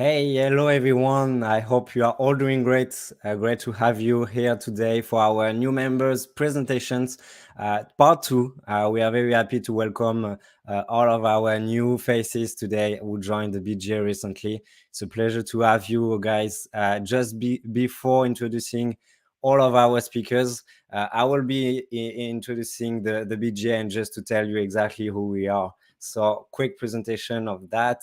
Hey, hello everyone. I hope you are all doing great. Great to have you here today for our new members presentations, part two. We are very happy to welcome all of our new faces today who joined the BGA recently. It's a pleasure to have you guys. Before introducing all of our speakers, I will be introducing the BGA and just to tell you exactly who we are. So, quick presentation of that.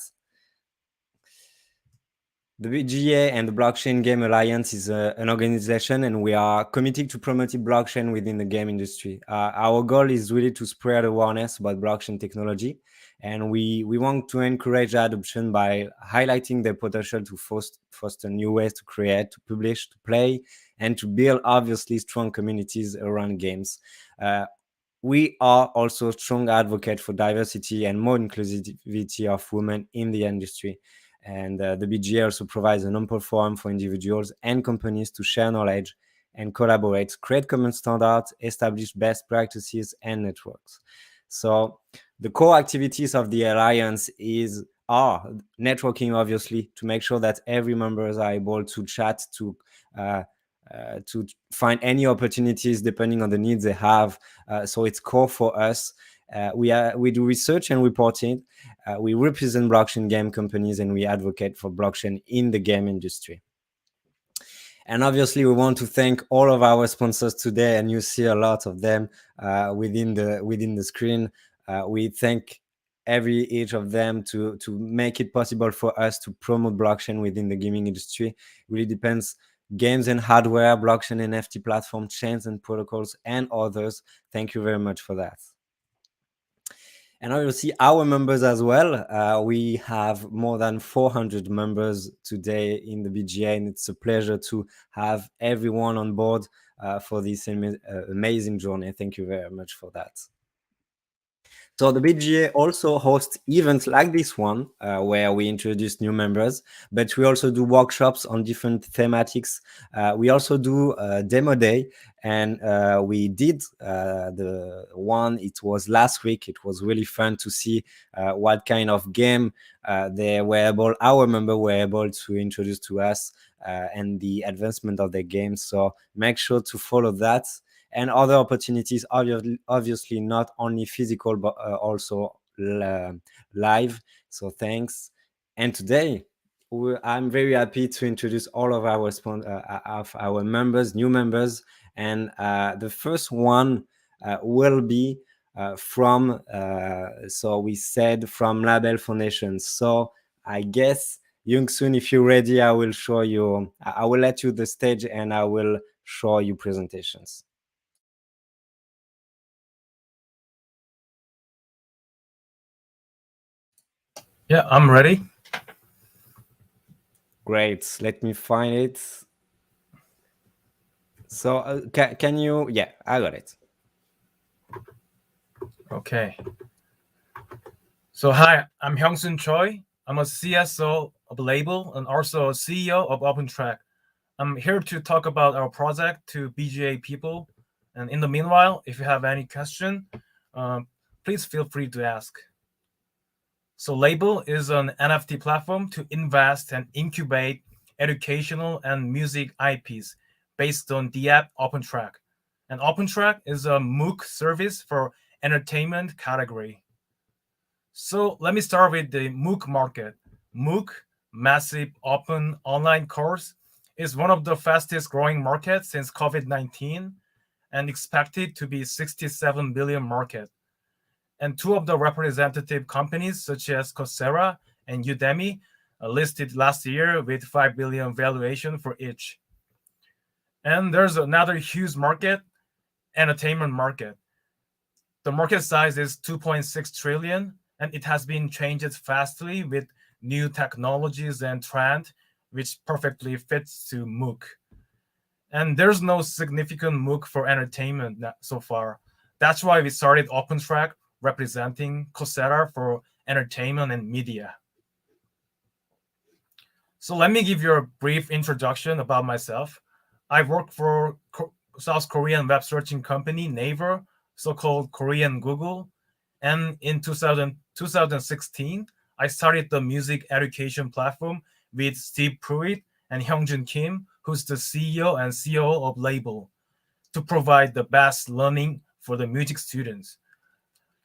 The BGA and the Blockchain Game Alliance is an organization, and we are committed to promoting blockchain within the game industry. Our goal is really to spread awareness about blockchain technology, and we want to encourage adoption by highlighting the potential to foster new ways to create, to publish, to play, and to build obviously strong communities around games. We are also strong advocates for diversity and more inclusivity of women in the industry. And the BGA also provides an open forum for individuals and companies to share knowledge and collaborate, create common standards, establish best practices and networks. So the core activities of the alliance are networking, obviously, to make sure that every members are able to chat, to find any opportunities depending on the needs they have. So it's core for us. We do research and reporting. We represent blockchain game companies, and we advocate for blockchain in the game industry. And obviously, we want to thank all of our sponsors today, and you see a lot of them within the screen. We thank each of them to make it possible for us to promote blockchain within the gaming industry. It really depends games and hardware, blockchain, NFT platform, chains and protocols, and others. Thank you very much for that. And obviously our members as well. We have more than 400 members today in the BGA, and it's a pleasure to have everyone on board for this amazing journey. Thank you very much for that. So the BGA also hosts events like this one, where we introduce new members, but we also do workshops on different thematics. We also do a demo day, and we did the one, it was last week. It was really fun to see what kind of game our member were able to introduce to us, and the advancement of the game. So make sure to follow that. And other opportunities, obviously not only physical, but also live. So thanks. And today, I'm very happy to introduce all of our members, new members. And the first one will be from Label Foundation. So I guess, Young-Soon, if you're ready, I will show you. I will let you the stage, and I will show you presentations. Yeah, I'm ready. Great. Let me find it. So can you? Yeah, I got it. Okay. So hi, I'm Hyung-Soon Choi. I'm a CSO of Label and also a CEO of OpenTrack. I'm here to talk about our project to BGA people. And in the meanwhile, if you have any question, please feel free to ask. So Label is an NFT platform to invest and incubate educational and music IPs based on the app OpenTrack. And OpenTrack is a MOOC service for entertainment category. So let me start with the MOOC market. MOOC, Massive Open Online Course, is one of the fastest growing markets since COVID-19 and expected to be 67 billion market. And two of the representative companies, such as Coursera and Udemy, listed last year with 5 billion valuation for each. And there's another huge market, entertainment market. The market size is 2.6 trillion, and it has been changed fastly with new technologies and trend, which perfectly fits to MOOC. And there's no significant MOOC for entertainment so far. That's why we started OpenTrack, representing Coursera for entertainment and media. So let me give you a brief introduction about myself. I work for South Korean web searching company Naver, so-called Korean Google. And in 2016, I started the music education platform with Steve Pruitt and Hyungjun Kim, who's the CEO and COO of Label, to provide the best learning for the music students.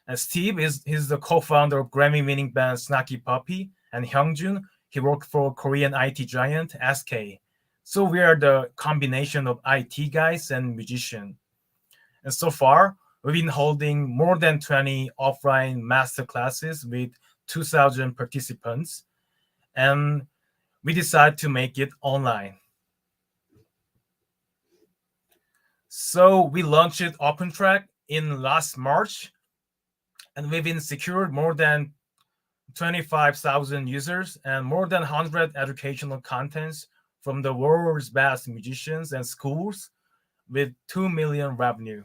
And Steve he's the co-founder of Grammy-winning band Snacky Puppy, and Hyungjun, he worked for Korean IT giant SK. So we are the combination of IT guys and musicians. And so far, we've been holding more than 20 offline master classes with 2,000 participants, and we decided to make it online. So we launched OpenTrack in last March, and we've been secured more than 25,000 users and more than 100 educational contents from the world's best musicians and schools with 2 million revenue.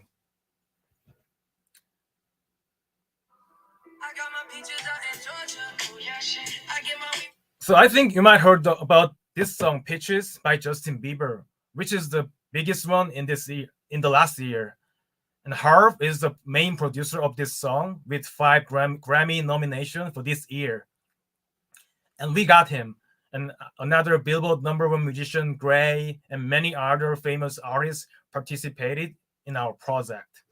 So I think you might heard about this song "Pitches" by Justin Bieber, which is the biggest one in the last year. And Harv is the main producer of this song with 5 Grammy nominations for this year. And we got him. And another Billboard #1 musician, Gray, and many other famous artists participated in our project.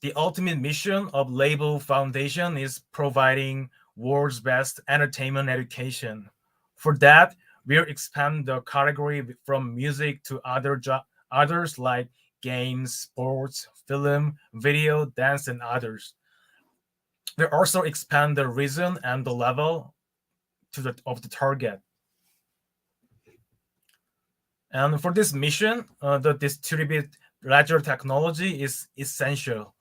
The ultimate mission of Label Foundation is providing world's best entertainment education. For that, we'll expand the category from music to others like games, sports, film, video, dance, and others. We'll also expand the reason and the level of the target. And for this mission, the distributed ledger technology is essential.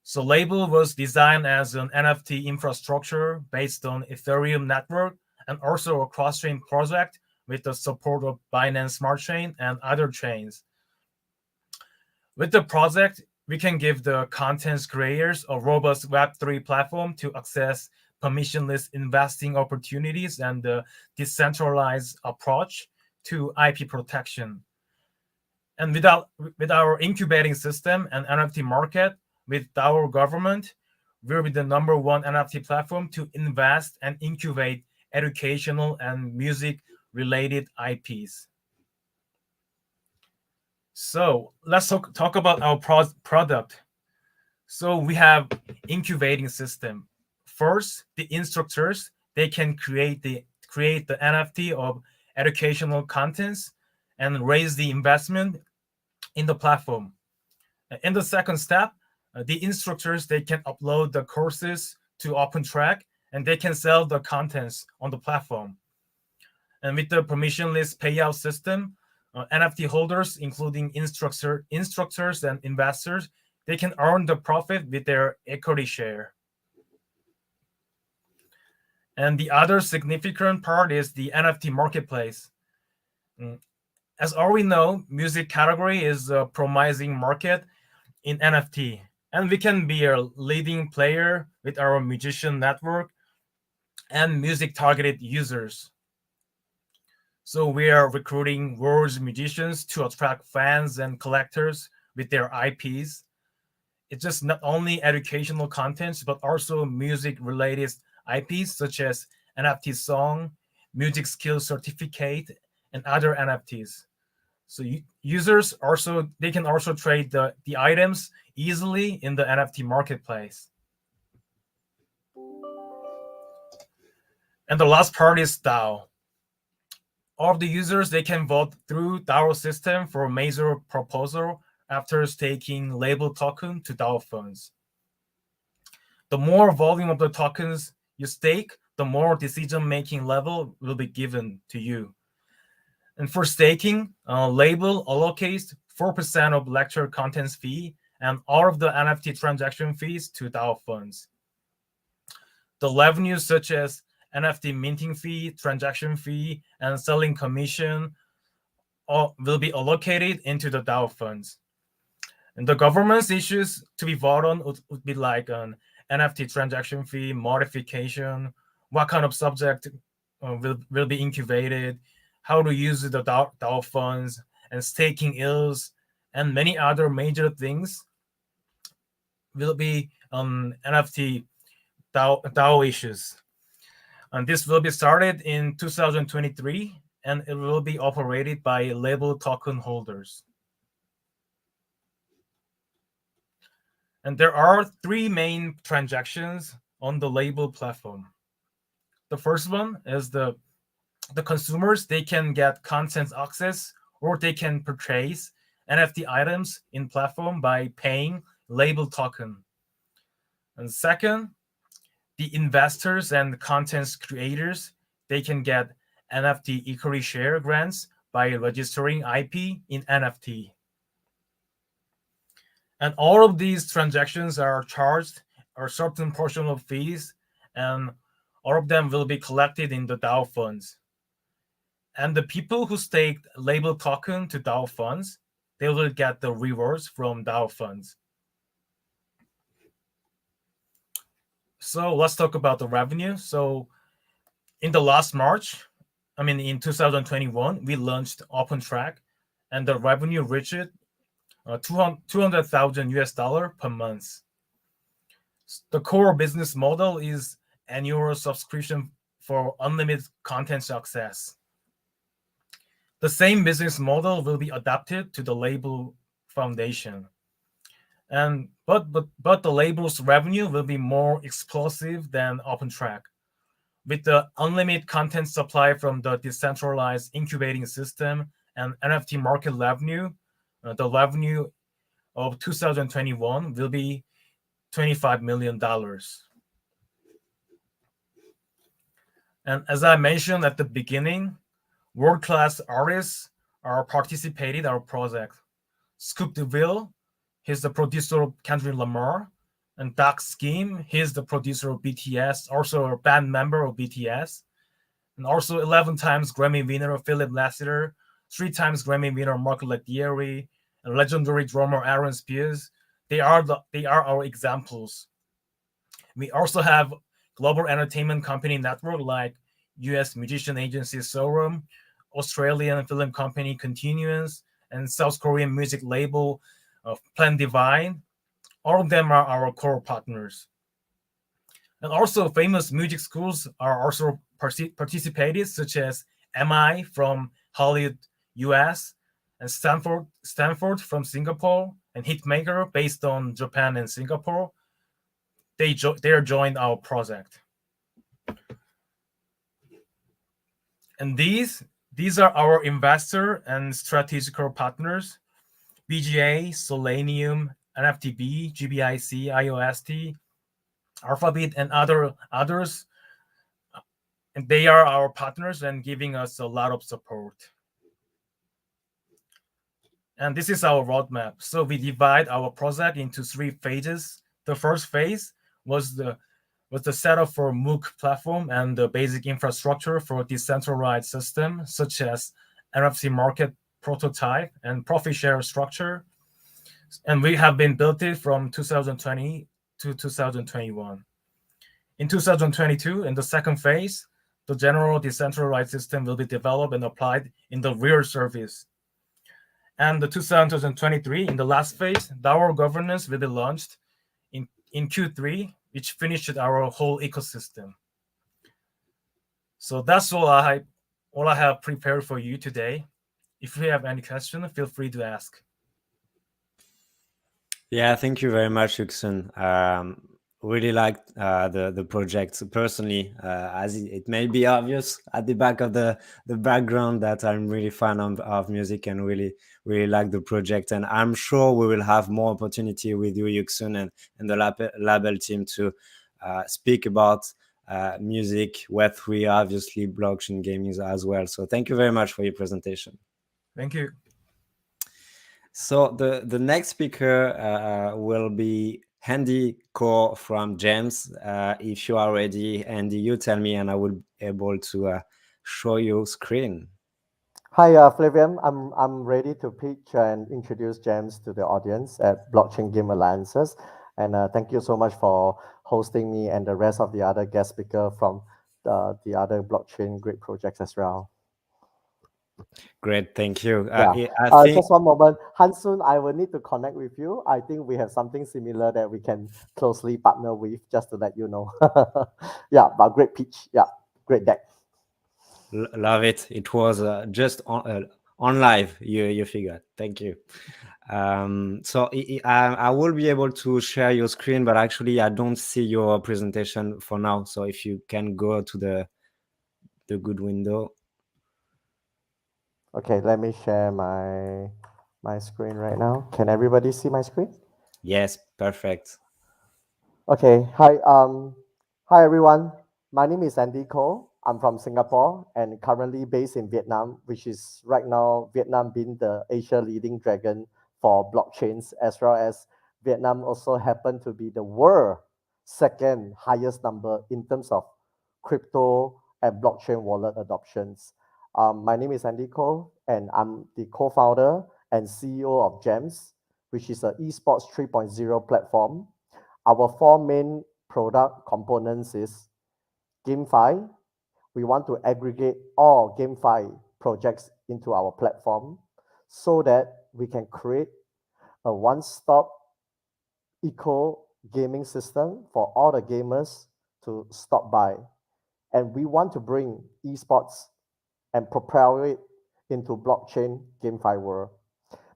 So Label was designed as an NFT infrastructure based on Ethereum network and also a cross-chain project with the support of Binance Smart Chain and other chains. With the project, we can give the content creators a robust Web3 platform to access permissionless investing opportunities and the decentralized approach to IP protection. And with our incubating system and NFT market, with our government, we'll be the #1 NFT platform to invest and incubate educational and music-related IPs. So let's talk about our product. So we have incubating system. First, the instructors, they can create the NFT of educational contents and raise the investment in the platform. In the second step, the instructors, they can upload the courses to OpenTrack and they can sell the contents on the platform. And with the permissionless payout system, NFT holders, including instructors and investors, they can earn the profit with their equity share. And the other significant part is the NFT marketplace. As all we know, music category is a promising market in NFT. And we can be a leading player with our musician network and music targeted users. So we are recruiting world's musicians to attract fans and collectors with their IPs. It's just not only educational contents, but also music related IPs such as NFT song, music skill certificate, and other NFTs. So users they can also trade the items easily in the NFT marketplace. And the last part is DAO. All of the users, they can vote through DAO system for a major proposal after staking Label token to DAO funds. The more volume of the tokens you stake, the more decision-making level will be given to you. And for staking, Label allocates 4% of lecture contents fee and all of the NFT transaction fees to DAO funds. The revenues such as NFT minting fee, transaction fee, and selling commission will be allocated into the DAO funds. And the government's issues to be voted on would be like an NFT transaction fee, modification, what kind of subject will be incubated, how to use the DAO funds, and staking ills, and many other major things will be NFT DAO issues. And this will be started in 2023, and it will be operated by label token holders. And there are three main transactions on the label platform. The first one is the consumers, they can get content access or they can purchase NFT items in platform by paying label token. And second, the investors and content creators, they can get NFT equity share grants by registering IP in NFT. And all of these transactions are charged a certain portion of fees, and all of them will be collected in the DAO funds. And the people who staked label token to DAO funds, they will get the rewards from DAO funds. So let's talk about the revenue. So in the last March, in 2021, we launched OpenTrack, and the revenue reached 200,000 US dollar per month. The core business model is annual subscription for unlimited content access. The same business model will be adapted to the label foundation. And but the label's revenue will be more explosive than OpenTrack. With the unlimited content supply from the decentralized incubating system and NFT market revenue, the revenue of 2021 will be $25 million. And as I mentioned at the beginning, world-class artists are participating in our project. Scoop DeVille, he's the producer of Kendrick Lamar, and Doc Scheme, he's the producer of BTS, also a band member of BTS, and also 11 times Grammy winner Philip Lassiter, 3 times Grammy winner Mark Lettieri, and legendary drummer Aaron Spears. They are our examples. We also have global entertainment company network like US musician agency Sorum, Australian film company Continuance, and South Korean music label Plan Divine. All of them are our core partners. And also famous music schools are also participated, such as MI from Hollywood, US, and Stanford from Singapore, and Hitmaker based on Japan and Singapore. They are joined our project. And these are our investor and strategical partners: BGA, Selenium, NFTB, GBIC, IOST, Alphabet, and others. And they are our partners and giving us a lot of support. And this is our roadmap. So we divide our project into 3 phases. The first phase was the setup for MOOC platform and the basic infrastructure for decentralized system, such as NFC market prototype and profit share structure. And we have been built it from 2020 to 2021. In 2022, in the second phase, the general decentralized system will be developed and applied in the real service. And the 2023, in the last phase, DAO governance will be launched in Q3, which finished our whole ecosystem. So that's all I have prepared for you today. If you have any question, feel free to ask. Yeah, thank you very much, Yuxun. Really liked the project personally, as it may be obvious at the back of the background that I'm really fan of music and really like the project. And I'm sure we will have more opportunity with you, Yuxun, and the label team to speak about music, Web3, obviously blockchain gaming as well. So thank you very much for your presentation. Thank you. So the next speaker will be Andy Core from James. If you are ready, Andy, you tell me and I will be able to show you screen. Hi, Flavian. I'm ready to pitch and introduce James to the audience at Blockchain Game Alliances. And thank you so much for hosting me and the rest of the other guest speaker from the other blockchain great projects as well. Great, thank you. Just one moment. Hansun, I will need to connect with you. I think we have something similar that we can closely partner with, just to let you know. Yeah, but great pitch. Yeah. great deck. Love it. It was just on live. You figured. Thank you. So I will be able to share your screen, but actually I don't see your presentation for now. So if you can go to the good window. Okay, let me share my screen right now. Can everybody see my screen? Yes, perfect. Okay, hi everyone. My name is Andy Koh. I'm from Singapore and currently based in Vietnam, which is right now Vietnam being the Asia leading dragon for blockchains, as well as Vietnam also happen to be the world second highest number in terms of crypto and blockchain wallet adoptions. My name is Andy Koh, and I'm the co-founder and CEO of GEMS, which is an esports 3.0 platform. Our four main product components is GameFi. We want to aggregate all GameFi projects into our platform so that we can create a one-stop eco gaming system for all the gamers to stop by. And we want to bring esports and propel it into blockchain GameFi world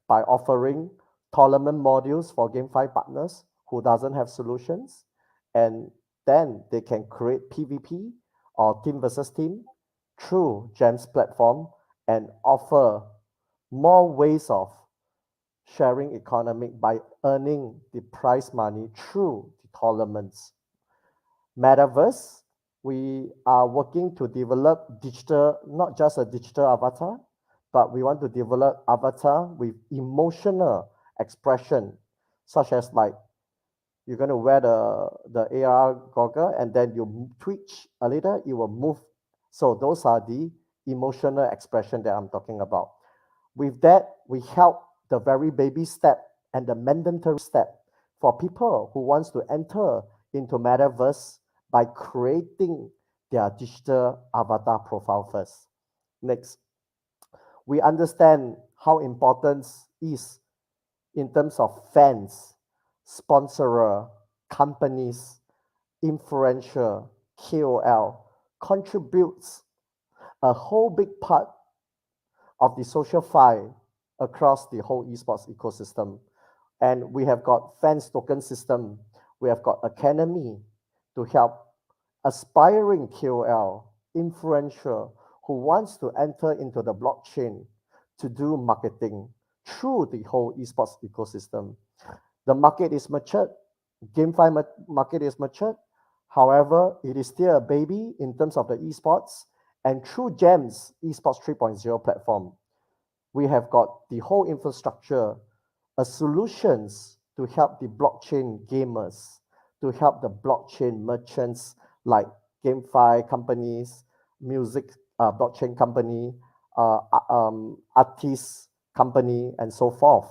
by offering tournament modules for GameFi partners who doesn't have solutions, and then they can create PvP or team versus team through GEMS platform and offer more ways of sharing economic by earning the prize money through the tournaments. Metaverse, we are working to develop digital, not just a digital avatar, but we want to develop avatar with emotional expression, such as like you're going to wear the AR goggle and then you twitch a little, it will move. So those are the emotional expression that I'm talking about. With that, we help the very baby step and the mandatory step for people who wants to enter into metaverse by creating their digital avatar profile first. Next, we understand how important is in terms of fans, sponsorer, companies, influencer, KOL contributes a whole big part of the social fi across the whole esports ecosystem. And we have got fans token system. We have got academy to help aspiring KOL, influencer who wants to enter into the blockchain to do marketing through the whole esports ecosystem. The market is matured. GameFi market is matured. However, it is still a baby in terms of the esports. And through GEMS Esports 3.0 platform, we have got the whole infrastructure, solutions to help the blockchain gamers, to help the blockchain merchants like GameFi companies, music blockchain company, artists company, and so forth.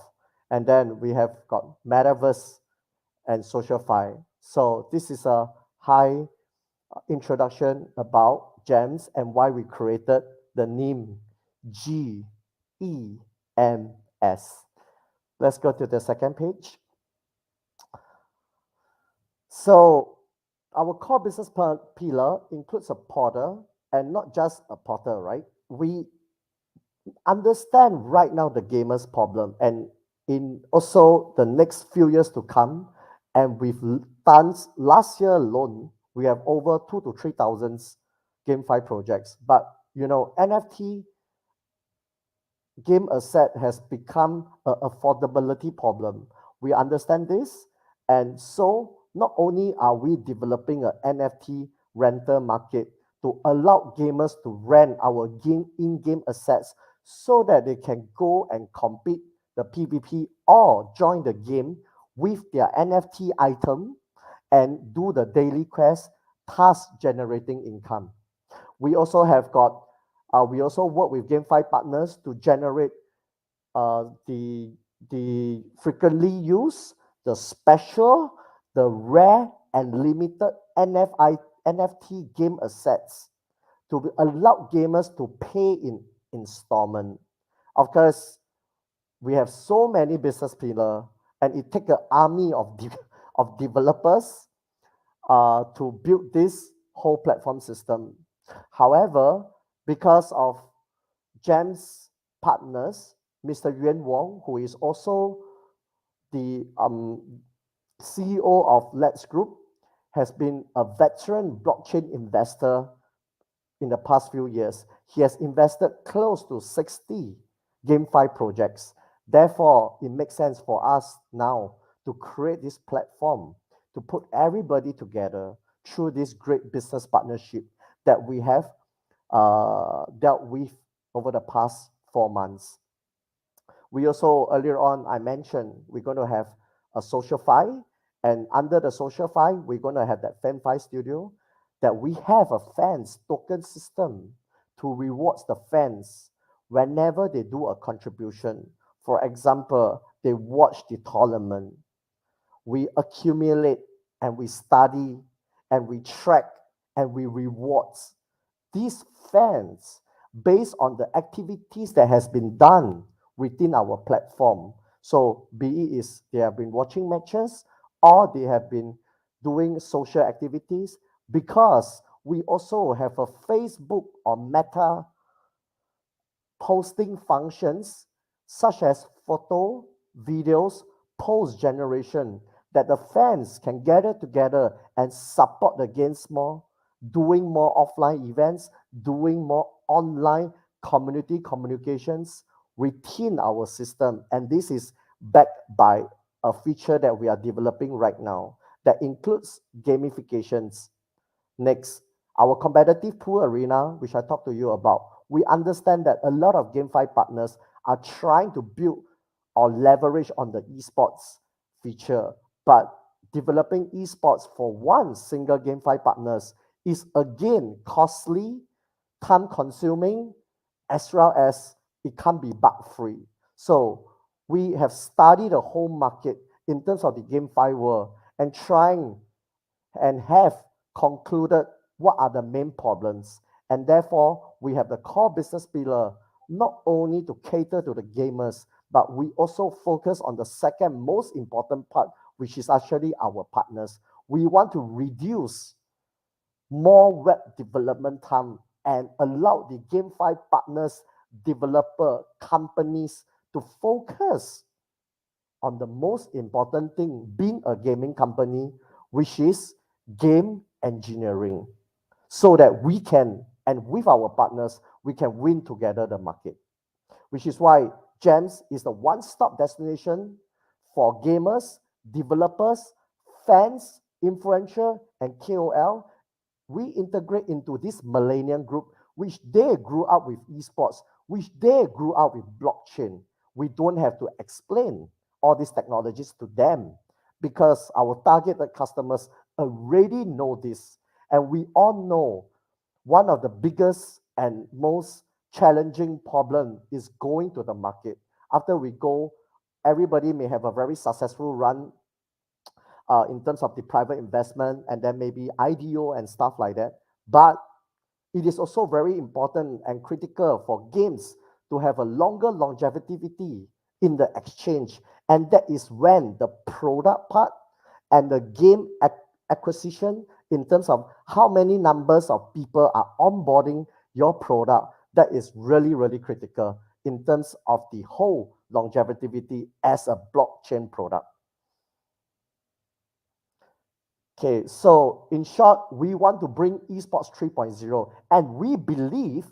And then we have got Metaverse and SocialFi. So this is a high introduction about GEMS and why we created the name GEMS. Let's go to the second page. So our core business pillar includes a portal, and not just a portal, right? We understand right now the gamers problem, and in also the next few years to come, and we've done last year alone, we have over 2,000 to 3,000 GameFi projects. But you know, NFT game asset has become an affordability problem. We understand this, and so not only are we developing an NFT rental market to allow gamers to rent our in-game assets so that they can go and compete the PvP or join the game with their NFT item and do the daily quest, thus generating income. We also have got, we also work with GameFi partners to generate the frequently used, the special, the rare and limited NFT game assets to allow gamers to pay in installment. Of course, we have so many business pillars, and it takes an army of developers to build this whole platform system. However, because of GEM's partners, Mr. Yuan Wong, who is also the CEO of Let's Group, has been a veteran blockchain investor in the past few years. He has invested close to 60 GameFi projects. Therefore, it makes sense for us now to create this platform to put everybody together through this great business partnership that we have dealt with over the past 4 months. We also, earlier on, I mentioned we're going to have a SocialFi, and under the SocialFi, we're going to have that FanFi Studio, that we have a fans token system to reward the fans whenever they do a contribution. For example, they watch the tournament. We accumulate and we study and we track and we reward these fans based on the activities that has been done within our platform. So be it is they have been watching matches or they have been doing social activities, because we also have a Facebook or Meta posting functions such as photo, videos, post generation, that the fans can gather together and support the games more, doing more offline events, doing more online community communications within our system. And this is backed by a feature that we are developing right now that includes gamifications. Next, our competitive pool arena, which I talked to you about. We understand that a lot of GameFi partners are trying to build or leverage on the esports feature, but developing esports for one single GameFi partners is again costly, time consuming, as well as it can't be bug free. So we have studied the whole market in terms of the GameFi world and trying and have concluded what are the main problems. And therefore, we have the core business pillar, not only to cater to the gamers, but we also focus on the second most important part, which is actually our partners. We want to reduce more web development time and allow the GameFi partners, developer companies to focus on the most important thing, being a gaming company, which is game engineering, so that we can, and with our partners, we can win together the market. Which is why GEMS is the one-stop destination for gamers, developers, fans, influencer, and KOL. We integrate into this millennial group, which they grew up with esports, which they grew up with blockchain. We don't have to explain all these technologies to them because our targeted customers already know this. And we all know one of the biggest and most challenging problem is going to the market. After we go, everybody may have a very successful run in terms of the private investment and then maybe IDO and stuff like that. But it is also very important and critical for games to have a longer longevity in the exchange. And that is when the product part and the game acquisition, in terms of how many numbers of people are onboarding your product, that is really, really critical in terms of the whole longevity as a blockchain product. Okay, so in short, we want to bring esports 3.0, and we believe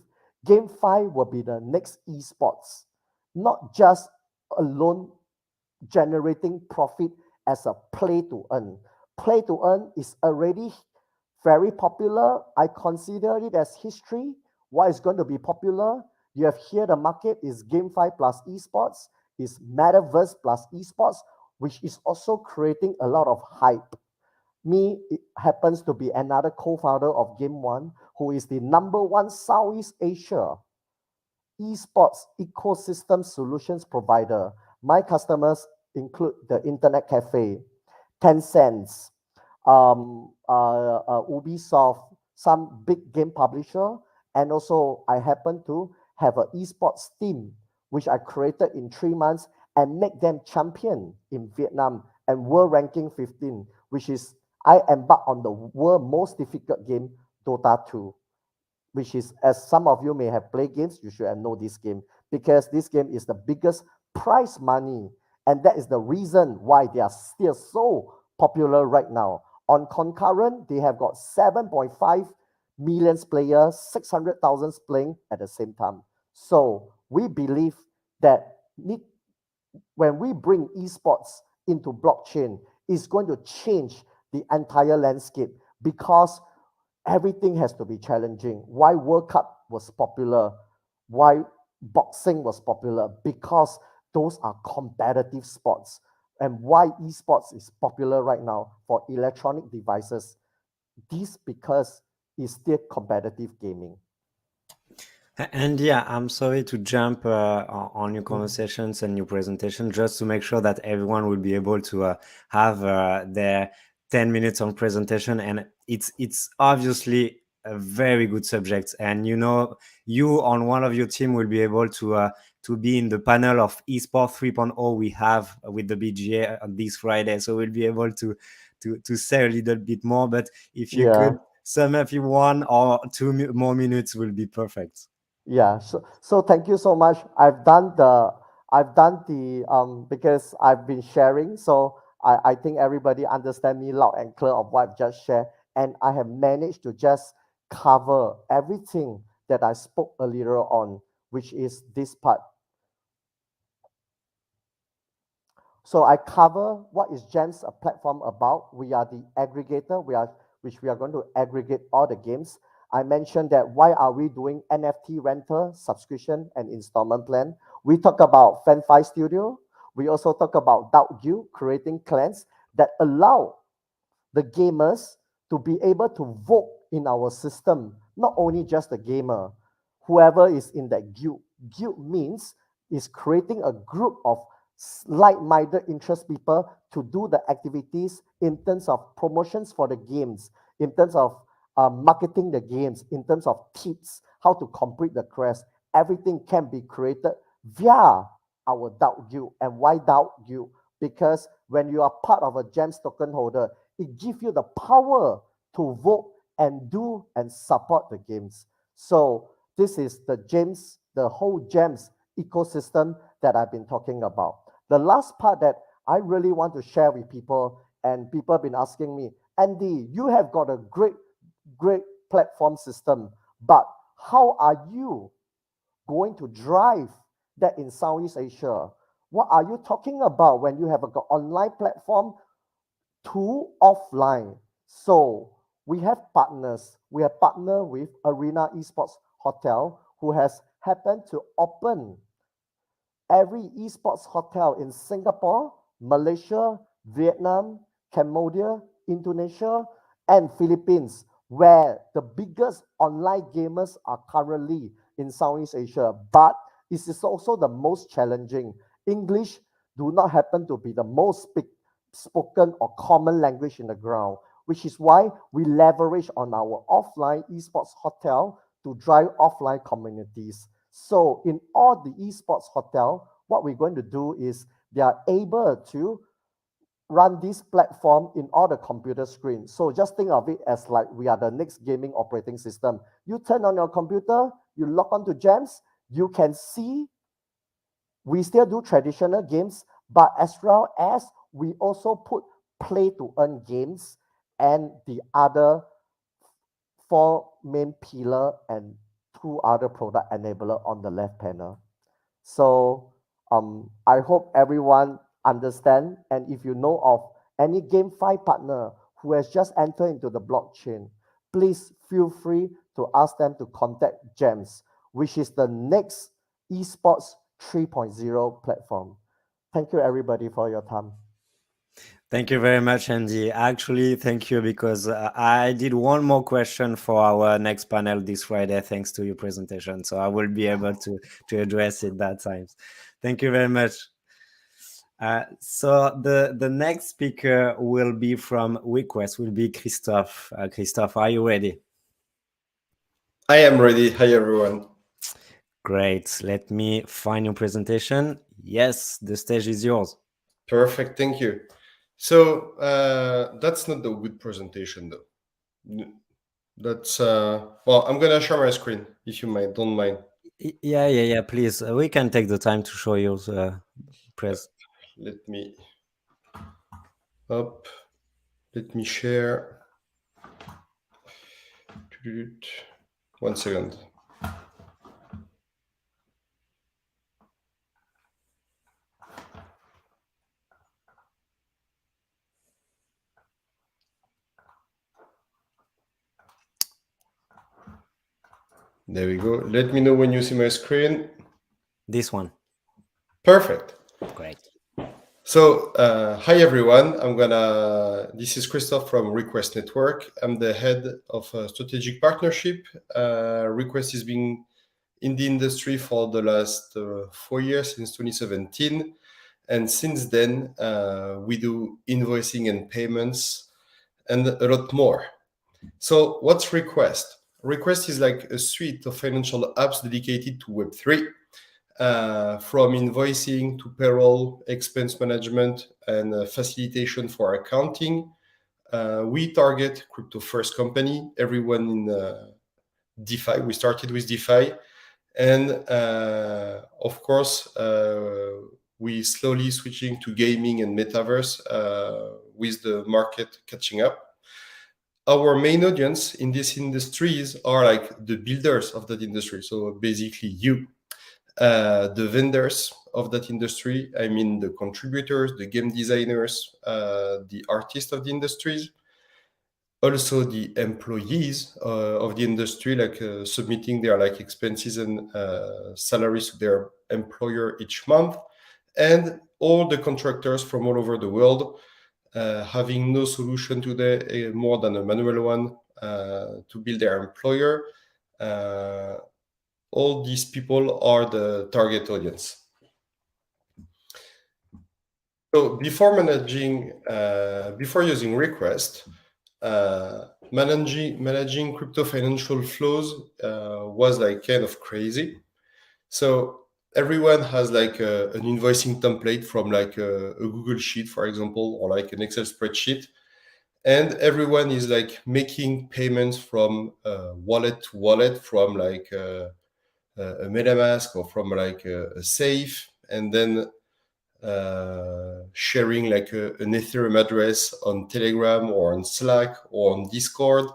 GameFi will be the next esports, not just alone generating profit as a play to earn. Play to earn is already very popular. I consider it as history. Why is going to be popular? You have here the market is GameFi plus esports, is metaverse plus esports, which is also creating a lot of hype. Me, it happens to be another co-founder of Game One, who is the #1 Southeast Asia esports ecosystem solutions provider. My customers include the Internet Cafe, Tencent, Ubisoft, some big game publisher, and also I happen to have an esports team, which I created in 3 months and make them champion in Vietnam and world ranking 15, which is I embarked on the world most difficult game, Dota 2. which is, as some of you may have played games, you should have known this game, because this game is the biggest prize money, and that is the reason why they are still so popular right now. On concurrent, they have got 7.5 million players, 600,000 playing at the same time. So we believe that when we bring esports into blockchain, it's going to change the entire landscape, because everything has to be challenging. Why World Cup was popular? Why boxing was popular? Because those are competitive sports. And why esports is popular right now for electronic devices? This because it's still competitive gaming. And yeah, I'm sorry to jump on your conversations and your presentation, just to make sure that everyone will be able to have their 10 minutes on presentation. And it's obviously a very good subject. And you know, you on one of your team will be able to be in the panel of eSport 3.0 we have with the BGA on this Friday. So we'll be able to say a little bit more. But if you Yeah. could sum up in 1 or 2 more minutes, will be perfect. Yeah, so thank you so much. I've done the because I've been sharing, so I think everybody understand me loud and clear of what I've just shared, and I have managed to just cover everything that I spoke earlier on, which is this part. So I cover what is GEMS a platform about. We are the aggregator. Which we are going to aggregate all the games. I mentioned that why are we doing NFT rental, subscription, and installment plan. We talk about FanFi Studio. We also talk about Doubt Guild, creating clans that allow the gamers to be able to vote in our system, not only just the gamer, whoever is in that guild. Guild means is creating a group of like-minded interest people to do the activities in terms of promotions for the games, in terms of marketing the games, in terms of tips, how to complete the quest. Everything can be created via our Doubt Guild. And why Doubt Guild? Because when you are part of a GEMS token holder, it gives you the power to vote and do and support the games. So this is the whole GEMS ecosystem that I've been talking about. The last part that I really want to share with people, and people have been asking me, Andy, you have got a great platform system, but how are you going to drive that in Southeast Asia? What are you talking about when you have an online platform to offline? So we have partners. We have partnered with Arena Esports Hotel, who has happened to open every esports hotel in Singapore, Malaysia, Vietnam, Cambodia, Indonesia, and Philippines, where the biggest online gamers are currently in Southeast Asia. But it is also the most challenging. English do not happen to be the most spoken or common language in the ground, which is why we leverage on our offline esports hotel to drive offline communities. So in all the esports hotel, what we're going to do is they are able to run this platform in all the computer screens. So just think of it as like we are the next gaming operating system. You turn on your computer, you log on to GEMS, you can see we still do traditional games, but as well as we also put play to earn games and the other four main pillar and two other product enabler on the left panel. So I hope everyone understand. And if you know of any GameFi partner who has just entered into the blockchain, please feel free to ask them to contact GEMS, which is the next esports 3.0 platform. Thank you, everybody, for your time. Thank you very much, Andy. Actually, thank you, because I did one more question for our next panel this Friday, thanks to your presentation. So I will be able to address it that time. Thank you very much. So the next speaker will be from Request, will be Christophe. Christophe, are you ready? I am ready. Hi, everyone. Great. Let me find your presentation. Yes, the stage is yours. Perfect. Thank you. So that's not the good presentation, though. That's well, I'm gonna share my screen if you don't mind. Yeah. Please, we can take the time to show you the press. Let me up. Let me share. 1 second. There we go. Let me know when you see my screen. This one. Perfect. Great. So, hi everyone. This is Christophe from Request Network. I'm the head of strategic partnership. Request has been in the industry for the last 4 years, since 2017. And since then, we do invoicing and payments and a lot more. So what's Request? Request is like a suite of financial apps dedicated to Web3. From invoicing to payroll, expense management, and facilitation for accounting. We target crypto first company, everyone in DeFi. We started with DeFi. And of course, we slowly switching to gaming and metaverse with the market catching up. Our main audience in these industries are like the builders of that industry. So basically you. The vendors of that industry, I mean the contributors, the game designers, the artists of the industries, also the employees of the industry, like submitting their like expenses and salaries to their employer each month, and all the contractors from all over the world, having no solution today more than a manual one to build their employer. All these people are the target audience. So before using Request, managing crypto financial flows was like kind of crazy. So everyone has like an invoicing template from like a Google Sheet, for example, or like an Excel spreadsheet. And everyone is like making payments from wallet to wallet, from like a MetaMask or from like a safe, and then sharing like an Ethereum address on Telegram or on Slack or on Discord.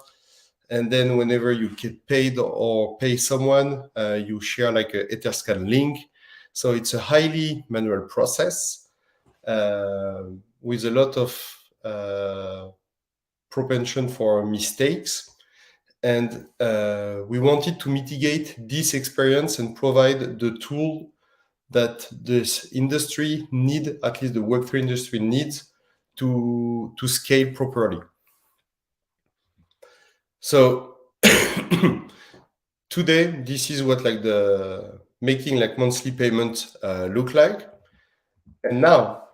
And then whenever you get paid or pay someone, you share like a Etherscan link. So it's a highly manual process with a lot of propension for mistakes. And we wanted to mitigate this experience and provide the tool that this industry need, at least the Web3 industry needs, to scale properly. So today, this is what like the making like monthly payments look like. And now,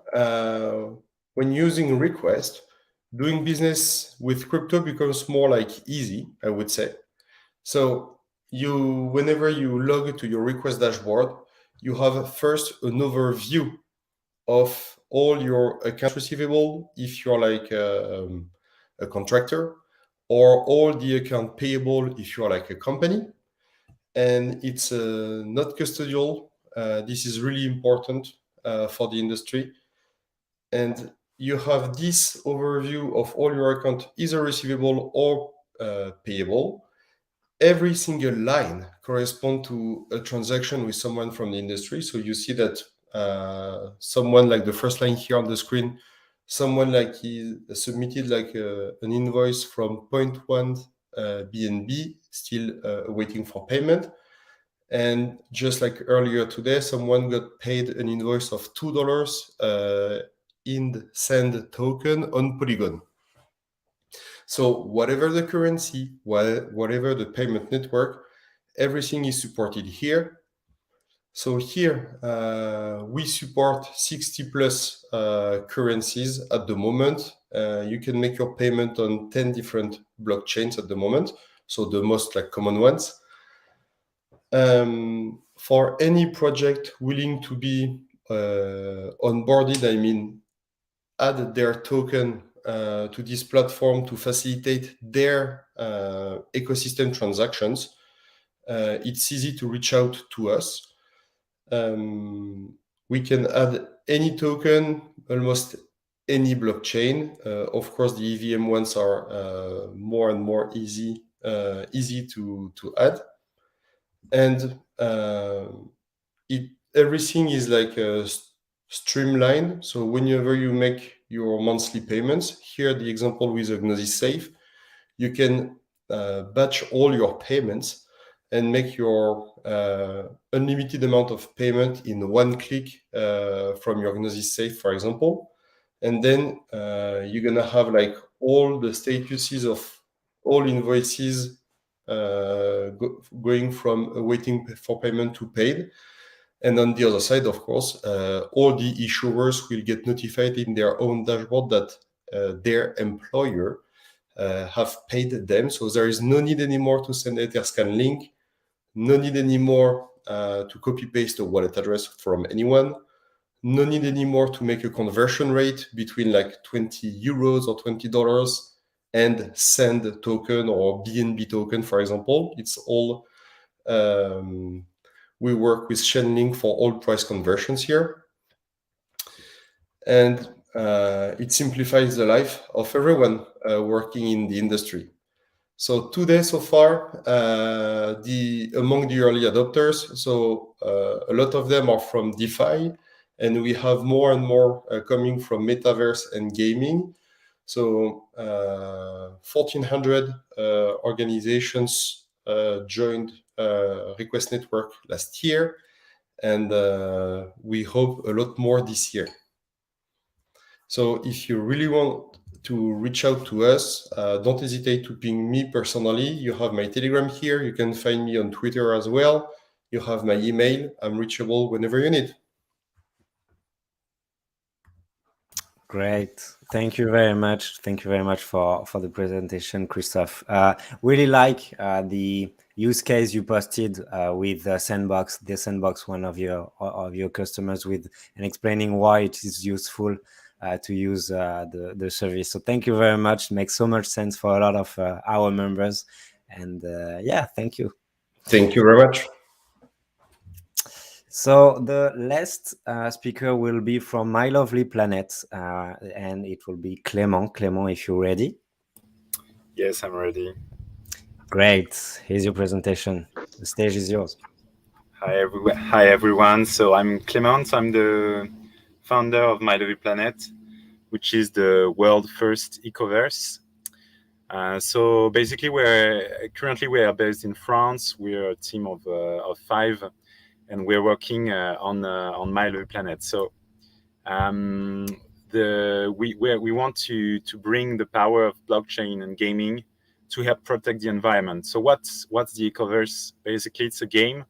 when using Request, doing business with crypto becomes more like easy, I would say. So whenever you log to your Request dashboard, you have first an overview of all your accounts receivable if you're like a contractor, or all the account payable if you're like a company. And it's not custodial. This is really important for the industry. And you have this overview of all your account, either receivable or payable. Every single line corresponds to a transaction with someone from the industry. So you see that someone like the first line here on the screen, someone like he submitted like an invoice from point one BNB, still waiting for payment. And just like earlier today, someone got paid an invoice of $2 in send token on Polygon. So whatever the currency, whatever the payment network, everything is supported here. So here we support 60 plus currencies at the moment. You can make your payment on 10 different blockchains at the moment. So the most like common ones. For any project willing to be onboarded, I mean, add their token to this platform to facilitate their ecosystem transactions, it's easy to reach out to us. We can add any token, almost any blockchain. Of course, the EVM ones are more and more easy to add, and everything is like streamlined. So whenever you make your monthly payments, here the example with a Gnosis Safe, you can batch all your payments and make your unlimited amount of payment in one click from your Gnosis Safe, for example. And then you're gonna have like all the statuses of all invoices going from waiting for payment to paid. And on the other side, of course, all the issuers will get notified in their own dashboard that their employer have paid them. So there is no need anymore to send a Etherscan link, no need anymore to copy paste a wallet address from anyone, no need anymore to make a conversion rate between like 20 euros or $20 and send a token or BNB token, for example. It's all, we work with Chainlink for all price conversions here. And it simplifies the life of everyone working in the industry. So today, so far, among the early adopters, so a lot of them are from DeFi, and we have more and more coming from metaverse and gaming. So 1,400 organizations joined Request Network last year, and we hope a lot more this year. So if you really want to reach out to us, don't hesitate to ping me personally. You have my Telegram here. You can find me on Twitter as well. You have my email. I'm reachable whenever you need. Great. Thank you very much. Thank you very much for the presentation, Christophe. Really like the use case you posted with Sandbox, the Sandbox, one of your customers, with and explaining why it is useful to use the service. So thank you very much. It makes so much sense for a lot of our members. And yeah, thank you. Thank you very much. So the last speaker will be from My Lovely Planet, and it will be Clément. Clément, if you're ready. Yes, I'm ready. Great. Here's your presentation. The stage is yours. Hi, everyone. So I'm Clément. I'm the founder of My Lovely Planet, which is the world's first ecoverse. So basically, we are based in France. We're a team of 5. And we're working on My Lovely Planet. So we want to bring the power of blockchain and gaming to help protect the environment. So what's the Ecoverse? Basically, it's a game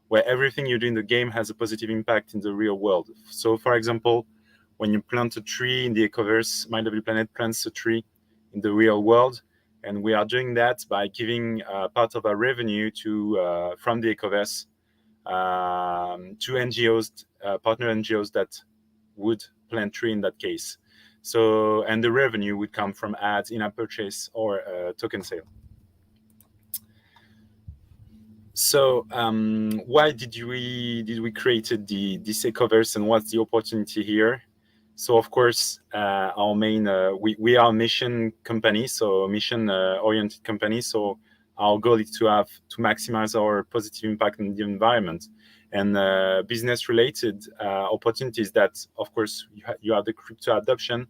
where everything you do in the game has a positive impact in the real world. So for example, when you plant a tree in the Ecoverse, My Lovely Planet plants a tree in the real world. And we are doing that by giving part of our revenue from the Ecoverse to NGOs, partner NGOs that would plant tree in that case. So, and the revenue would come from ads, in-app purchase, or token sale. So, why did we create this Ecoverse, and what's the opportunity here? So, of course, our main we are a mission company, so mission oriented company. So our goal is to maximize our positive impact on the environment, and business-related opportunities. That, of course, you have the crypto adoption,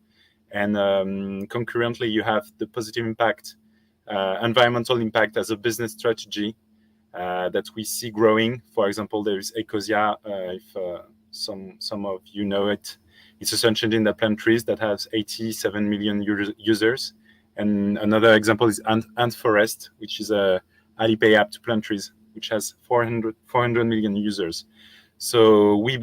and concurrently you have the positive impact, environmental impact as a business strategy that we see growing. For example, there is Ecosia. If some of you know it, it's a search engine that plants trees that has 87 million users. And another example is Ant Forest, which is a Alipay app to plant trees, which has 400 million users. So we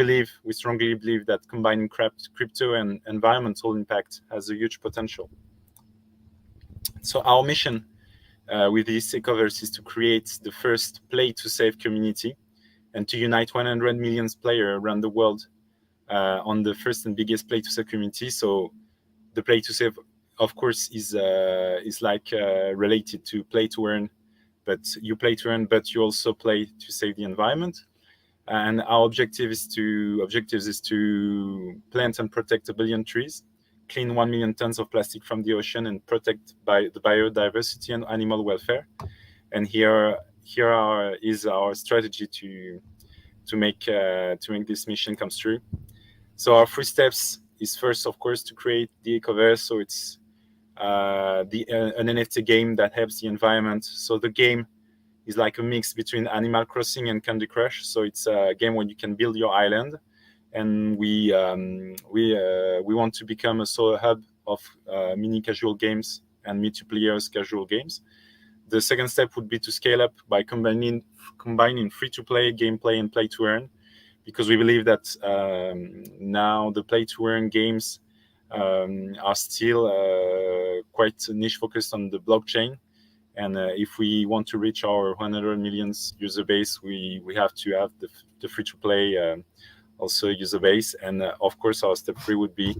strongly believe that combining crypto and environmental impact has a huge potential. So our mission with this Ecoverse is to create the first play-to-save community and to unite 100 million players around the world on the first and biggest play-to-save community. So the play-to-save of course is like related to play to earn, but you play to earn, but you also play to save the environment. And our objectives is to plant and protect 1 billion trees, clean 1 million tons of plastic from the ocean, and protect the biodiversity and animal welfare. And here is our strategy to make this mission come true. So our 3 steps is first, of course, to create the Ecoverse. So it's an NFT game that helps the environment. So the game is like a mix between Animal Crossing and Candy Crush. So it's a game where you can build your island, and we want to become a sort of hub of mini casual games and multiplayer casual games. The second step would be to scale up by combining free-to-play gameplay and play-to-earn, because we believe that now the play-to-earn games are still quite niche focused on the blockchain. And if we want to reach our 100 million user base, we have to have the free-to-play also user base. And of course, our step 3 would be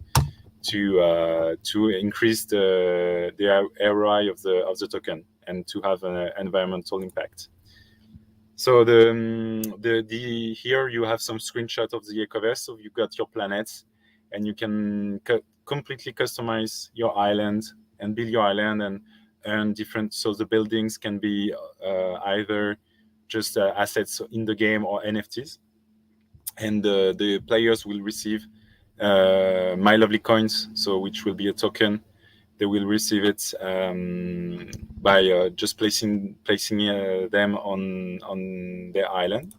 to increase the ROI of the token and to have an environmental impact. So here you have some screenshot of the Ecoverse. So you got your planets, and you can completely customize your island and build your island and earn different. So the buildings can be either just assets in the game or NFTs, and the players will receive My Lovely Coins, so which will be a token. They will receive it by just placing them on their island.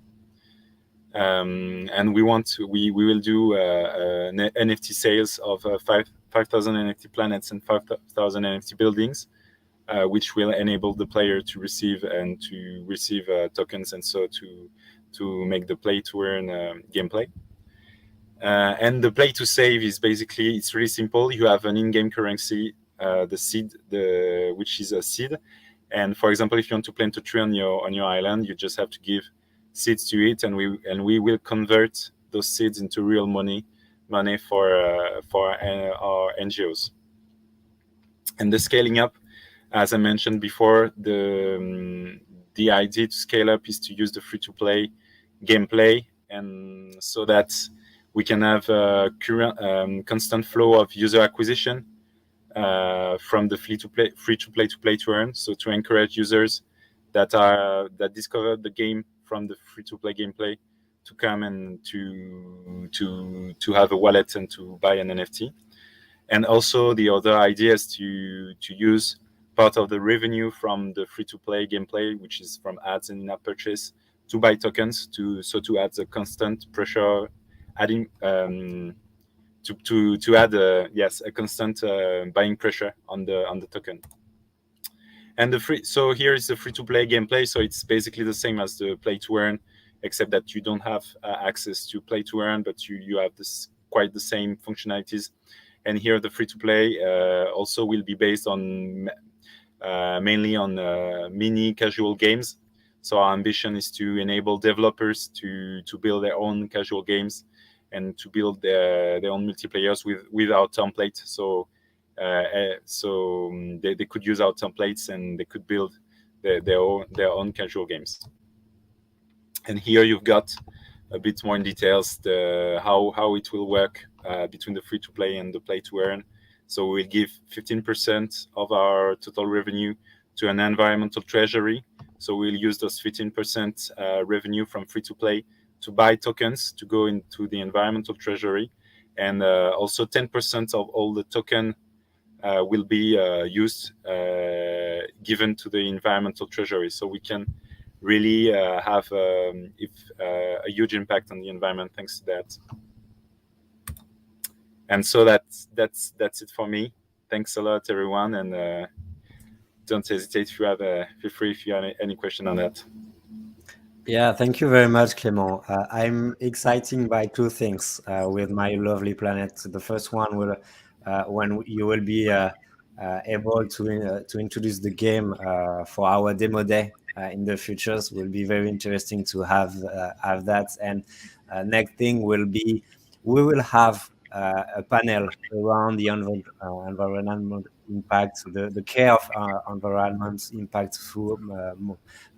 And we will do NFT sales of 5,000 NFT planets and 5,000 NFT buildings, which will enable the player to receive tokens, and so to make the play to earn gameplay. And the play to save is basically, it's really simple. You have an in-game currency, the seed, which is a seed. And for example, if you want to plant a tree on your island, you just have to give seeds to it, and we will convert those seeds into real money for our NGOs. And the scaling up, as I mentioned before, the idea to scale up is to use the free-to-play gameplay, and so that we can have a current constant flow of user acquisition from the free-to-play to play-to-earn. So to encourage users that discover the game from the free-to-play gameplay to come and to have a wallet and to buy an NFT. And also the other idea is to use part of the revenue from the free-to-play gameplay, which is from ads and in-app purchase, to buy tokens to add the constant pressure, adding to add a constant buying pressure on the token. And so here is the free-to-play gameplay. So it's basically the same as the play-to-earn, except that you don't have access to play-to-earn, but you have quite the same functionalities. And here the free-to-play also will be based on mainly on mini casual games. So our ambition is to enable developers to build their own casual games and to build their own multiplayers with our template. So they could use our templates and they could build their own casual games. And here you've got a bit more in details how it will work between the free-to-play and the play-to-earn. So we'll give 15% of our total revenue to an environmental treasury. So we'll use those 15% revenue from free-to-play to buy tokens to go into the environmental treasury. And also 10% of all the token will be used, given to the environmental treasury. So we can really have a huge impact on the environment thanks to that. And so that's it for me. Thanks a lot, everyone, and don't hesitate if you have feel free if you have any question on that. Yeah, thank you very much, Clément. I'm excited by two things with My Lovely Planet. The first one will when you will be able to introduce the game for our demo day in the futures. Will be very interesting to have that. And next thing will be we will have a panel around the impact, so the care of environments impact through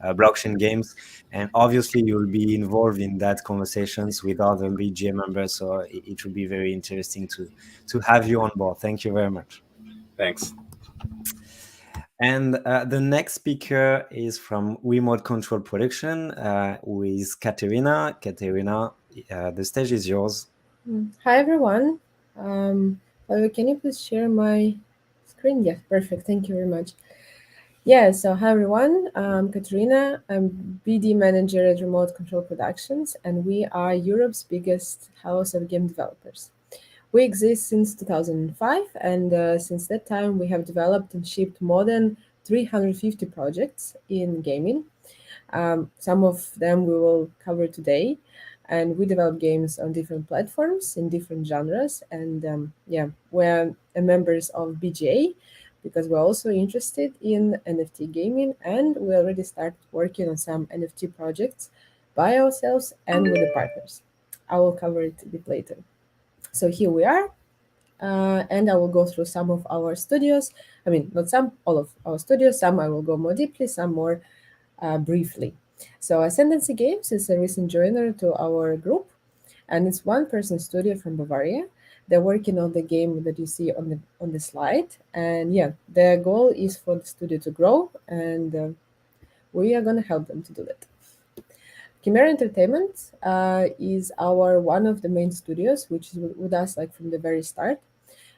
blockchain games. And obviously you'll be involved in that conversations with other BGA members, so it will be very interesting to have you on board. Thank you very much. Thanks. And the next speaker is from Remote Control Production, who is Katerina. Katerina, the stage is yours. Hi, everyone. Can you please share my screen? Yeah, perfect. Thank you very much. Yeah, so hi, everyone. I'm Katerina. I'm BD manager at Remote Control Productions, and we are Europe's biggest house of game developers. We exist since 2005, and since that time, we have developed and shipped more than 350 projects in gaming. Some of them we will cover today, and we develop games on different platforms in different genres. And we're members of BGA because we're also interested in NFT gaming, and we already started working on some NFT projects by ourselves and with the partners. I will cover it a bit later. So here we are, and I will go through some of our studios. I mean, not some, all of our studios. Some I will go more deeply, some more briefly. So Ascendancy Games is a recent joiner to our group, and it's one-person studio from Bavaria. They're working on the game that you see on the slide, and yeah, their goal is for the studio to grow, and we are going to help them to do that. Chimera Entertainment is our one of the main studios, which is with us like from the very start.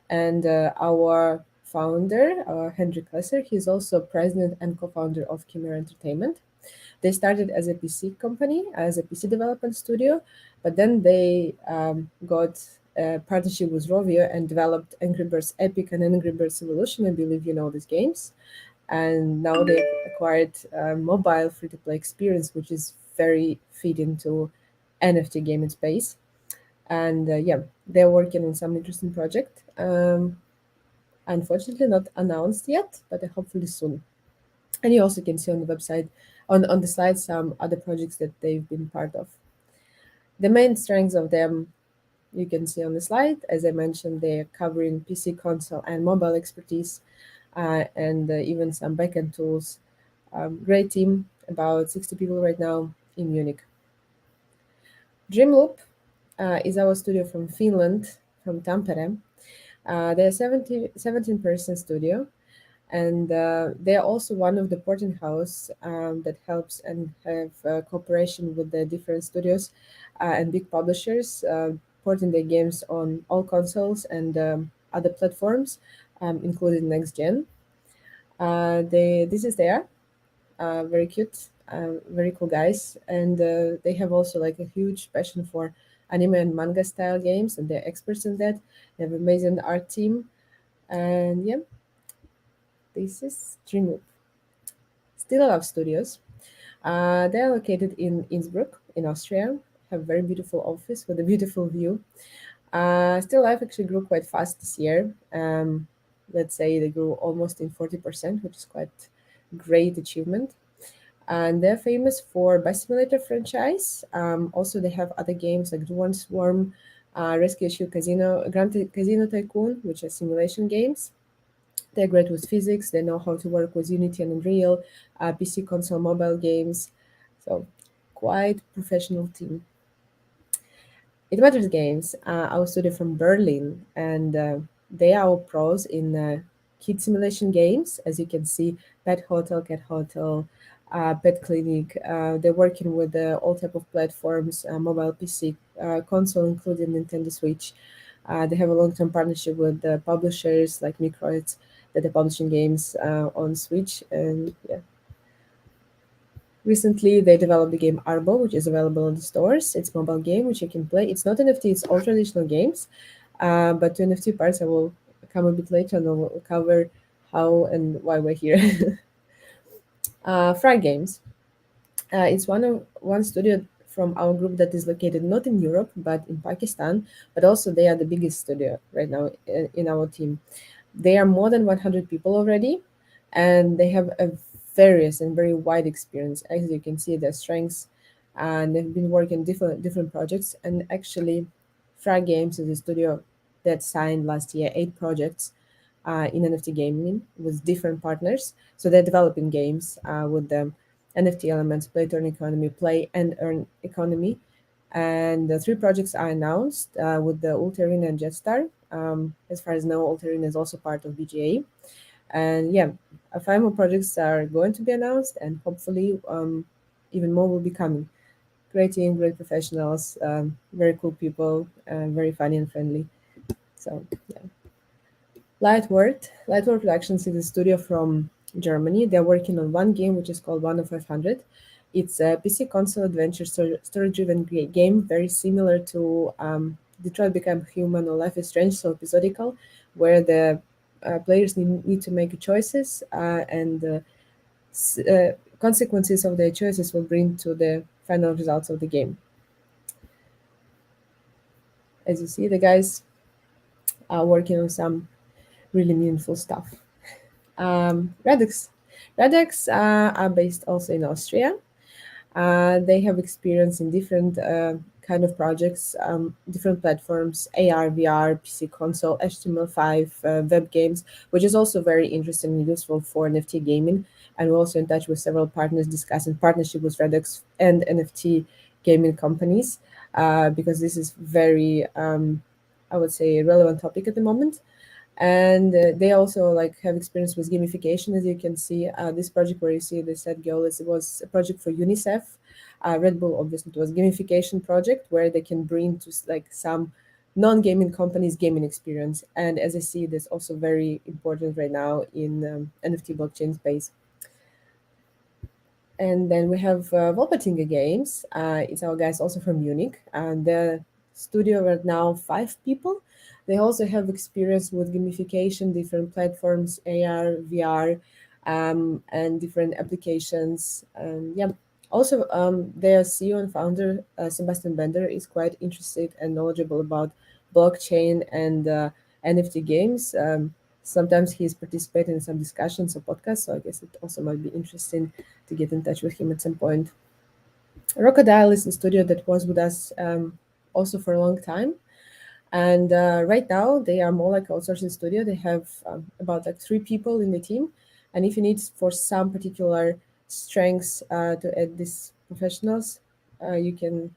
And our founder, Hendrik Lesser, he's also president and co-founder of Chimera Entertainment. They started as a PC company, as a PC development studio, but then they got a partnership with Rovio and developed Angry Birds Epic and Angry Birds Evolution. I believe you know these games. And now they acquired a mobile free-to-play experience, which is very fit into NFT gaming space. And they're working on some interesting project. Unfortunately, not announced yet, but hopefully soon. And you also can see on the website, on the slide, some other projects that they've been part of. The main strengths of them you can see on the slide. As I mentioned, they're covering PC, console, and mobile expertise, and even some backend tools. Great team, about 60 people right now in Munich. Dreamloop is our studio from Finland, from Tampere. They're a 17-person studio, and they're also one of the porting house that helps and have cooperation with the different studios and big publishers, porting their games on all consoles and other platforms, including next gen. This is there, very cute, very cool guys, and they have also like a huge passion for anime and manga style games, and they're experts in that. They have an amazing art team, and yeah, this is Dreamloop. Still Love Studios. They are located in Innsbruck, in Austria. Have a very beautiful office with a beautiful view. Still Life actually grew quite fast this year. Let's say they grew almost in 40%, which is quite great achievement. And they're famous for Bus Simulator franchise. Also, they have other games like Dwarf Swarm, Rescue Issue Casino, Grand Casino Tycoon, which are simulation games. They're great with physics. They know how to work with Unity and Unreal, PC, console, mobile games. So, quite professional team. It Matters Games, our studio from Berlin, and they are our pros in kid simulation games. As you can see, Pet Hotel, Cat Hotel, Pet Clinic. They're working with all type of platforms, mobile, PC, console, including Nintendo Switch. They have a long-term partnership with publishers like Microids that are publishing games on Switch. And yeah. Recently, they developed the game Arbo, which is available in the stores. It's a mobile game which you can play. It's not NFT, it's all traditional games. But to NFT parts, I will come a bit later and I will cover how and why we're here. Frag Games. It's one studio from our group that is located not in Europe, but in Pakistan. But also they are the biggest studio right now in our team. They are more than 100 people already, and they have a various and very wide experience. As you can see, their strengths, and they've been working different projects. And actually, Frag Games is a studio that signed last year 8 projects in NFT gaming with different partners. So they're developing games with the NFT elements, play to earn economy, play and earn economy. And the 3 projects are announced with the Ulterina and Jetstar. As far as I know, Ulterina is also part of BGA. And yeah, 5 more projects are going to be announced, and hopefully even more will be coming. Great team, great professionals, very cool people, very funny and friendly. So yeah. Lightwort Productions is a studio from Germany. They're working on one game which is called 1 of 500. It's a PC console adventure story-driven game, very similar to Detroit Become Human or Life is Strange, so episodical, where the players need to make choices and consequences of their choices will bring to the final results of the game. As you see, the guys are working on some really meaningful stuff. Radix are based also in Austria. They have experience in different kind of projects, different platforms, AR, VR, PC console, HTML5, web games, which is also very interesting and useful for NFT gaming. And we're also in touch with several partners discussing partnership with Redux and NFT gaming companies, because this is very, I would say, relevant topic at the moment. And they also have experience with gamification. As you can see, this project where you see the set goal was a project for UNICEF. Red Bull obviously it was gamification project where they can bring to some non-gaming companies gaming experience. And as I see, that's also very important right now in NFT blockchain space. And then we have Wolpertinger Games. It's our guys also from Munich, and the studio right now 5 people. They also have experience with gamification, different platforms, AR, VR, and different applications. Yeah. Also, their CEO and founder, Sebastian Bender, is quite interested and knowledgeable about blockchain and NFT games. Sometimes he's participating in some discussions or podcasts, so I guess it also might be interesting to get in touch with him at some point. Rockodile is a studio that was with us also for a long time. And right now, they are more like an outsourcing studio. They have about 3 people in the team. And if you need for some particular strengths to add these professionals, you can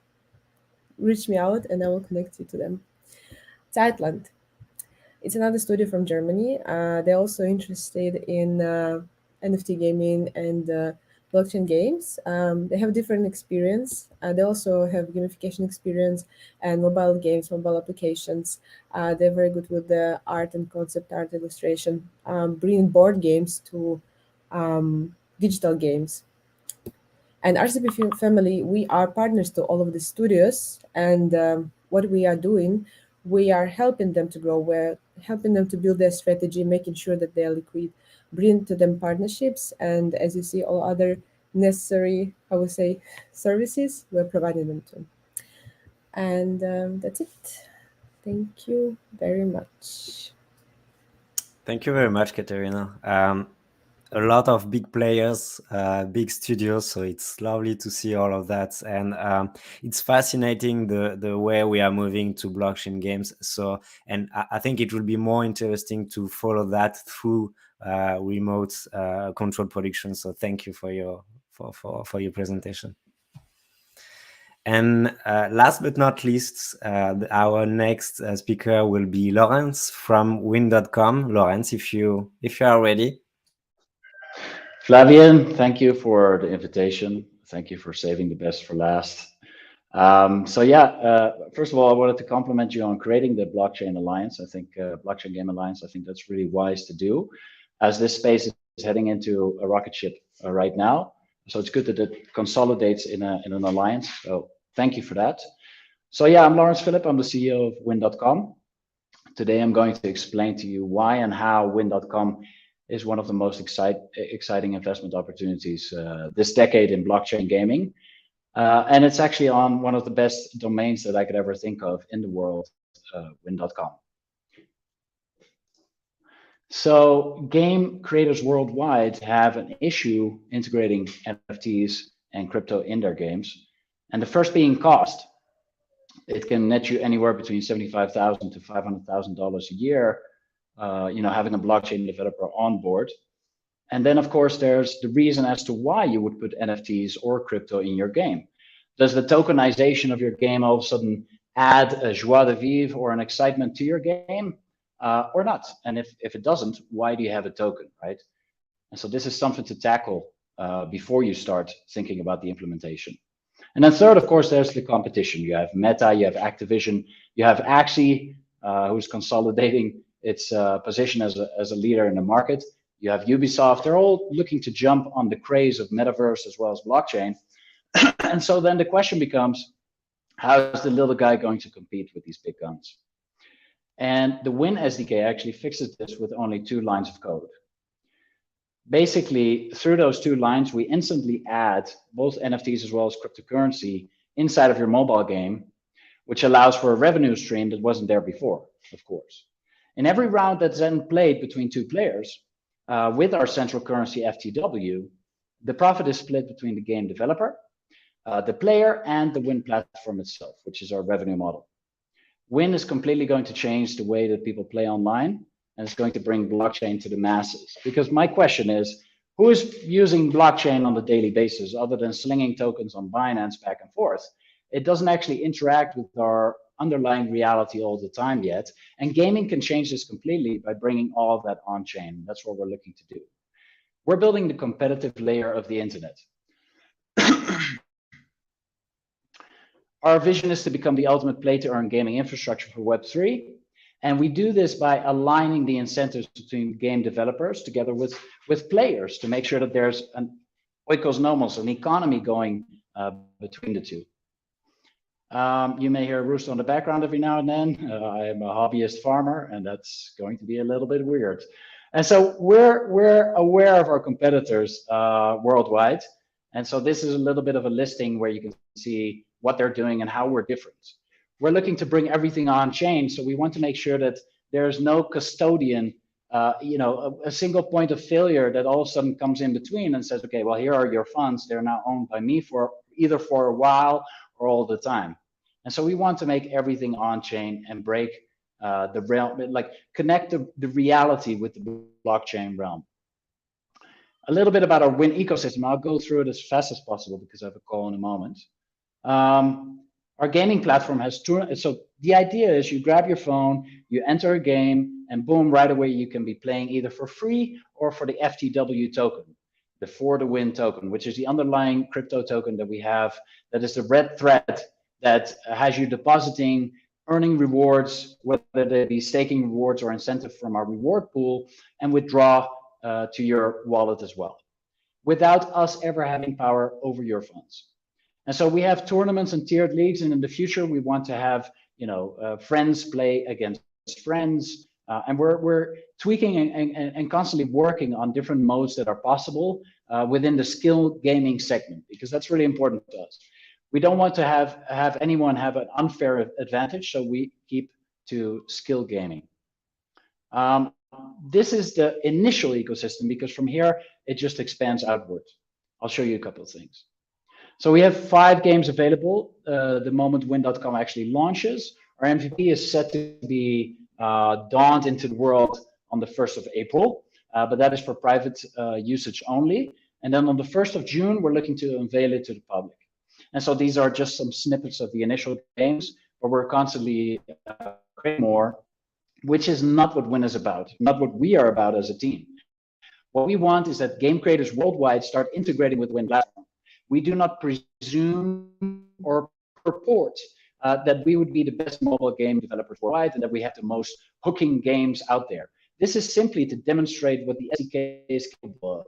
reach me out and I will connect you to them. Zeitland. It's another studio from Germany. They're also interested in NFT gaming and blockchain games. They have different experience. They also have gamification experience and mobile games, mobile applications. They're very good with the art and concept art illustration, bringing board games to digital games. And RCP family, we are partners to all of the studios. And what we are doing, we are helping them to grow. We're helping them to build their strategy, making sure that they are liquid, bring to them partnerships. And as you see, all other necessary, I would say, services, we're providing them to. And that's it. Thank you very much. Thank you very much, Katerina. A lot of big players, big studios, so it's lovely to see all of that, and it's fascinating the way we are moving to blockchain games. So, and I think it will be more interesting to follow that through remote control production. So, thank you for your presentation. And last but not least, our next speaker will be Lawrence from Win.com. Lawrence, if you are ready. Flavian, thank you for the invitation. Thank you for saving the best for last. First of all, I wanted to compliment you on creating the Blockchain Alliance. I think Blockchain Game Alliance, I think that's really wise to do, as this space is heading into a rocket ship right now. So it's good that it consolidates in an alliance. So thank you for that. So yeah, I'm Lawrence Phillip. I'm the CEO of Win.com. Today, I'm going to explain to you why and how Win.com is one of the most exciting investment opportunities this decade in blockchain gaming. And it's actually on one of the best domains that I could ever think of in the world, Win.com. So game creators worldwide have an issue integrating NFTs and crypto in their games. And the first being cost. It can net you anywhere between $75,000 to $500,000 a year having a blockchain developer on board. And then, of course, there's the reason as to why you would put NFTs or crypto in your game. Does the tokenization of your game all of a sudden add a joie de vivre or an excitement to your game or not? And if it doesn't, why do you have a token, right? And so this is something to tackle before you start thinking about the implementation. And then third, of course, there's the competition. You have Meta, you have Activision, you have Axie, who's consolidating its position as a leader in the market. You have Ubisoft. They're all looking to jump on the craze of metaverse as well as blockchain. And so then the question becomes, how is the little guy going to compete with these big guns? And the Win SDK actually fixes this with only 2 lines of code. Basically, through those 2 lines, we instantly add both NFTs as well as cryptocurrency inside of your mobile game, which allows for a revenue stream that wasn't there before, of course. In every round that's then played between 2 players, with our central currency FTW, the profit is split between the game developer, the player, and the Win platform itself, which is our revenue model. Win is completely going to change the way that people play online, and it's going to bring blockchain to the masses. Because my question is, who is using blockchain on a daily basis other than slinging tokens on Binance back and forth? It doesn't actually interact with our underlying reality all the time yet. And gaming can change this completely by bringing all of that on chain. That's what we're looking to do. We're building the competitive layer of the internet. Our vision is to become the ultimate play to earn gaming infrastructure for Web3. And we do this by aligning the incentives between game developers together with players to make sure that there's an oikos nomos, an economy going between the two. You may hear a rooster on the background every now and then. I am a hobbyist farmer, and that's going to be a little bit weird. And so we're aware of our competitors worldwide. And so this is a little bit of a listing where you can see what they're doing and how we're different. We're looking to bring everything on chain, so we want to make sure that there's no custodian, a single point of failure that all of a sudden comes in between and says, okay, well, here are your funds. They're now owned by me for either for a while or all the time. And so we want to make everything on chain and break the realm, like connect the reality with the blockchain realm. A little bit about our Win ecosystem. I'll go through it as fast as possible because I have a call in a moment. Our gaming platform has so the idea is you grab your phone, you enter a game, and boom, right away you can be playing either for free or for the FTW token, the For the Win token, which is the underlying crypto token that we have. That is the red thread that has you depositing, earning rewards, whether they be staking rewards or incentive from our reward pool, and withdraw to your wallet as well, without us ever having power over your funds. And so we have tournaments and tiered leagues, and in the future we want to have friends play against friends, and we're tweaking and constantly working on different modes that are possible within the skill gaming segment, because that's really important to us. We don't want to have anyone have an unfair advantage, so we keep to skill gaming. This is the initial ecosystem, because from here it just expands outward. I'll show you a couple of things. So we have 5 games available the moment Win.com actually launches. Our MVP is set to be dawned into the world on the 1st of April, but that is for private usage only. And then on the 1st of June, we're looking to unveil it to the public. And so these are just some snippets of the initial games, but we're constantly creating more, which is not what Win is about, not what we are about as a team. What we want is that game creators worldwide start integrating with Win platform. We do not presume or purport that we would be the best mobile game developers worldwide and that we have the most hooking games out there. This is simply to demonstrate what the SDK is capable of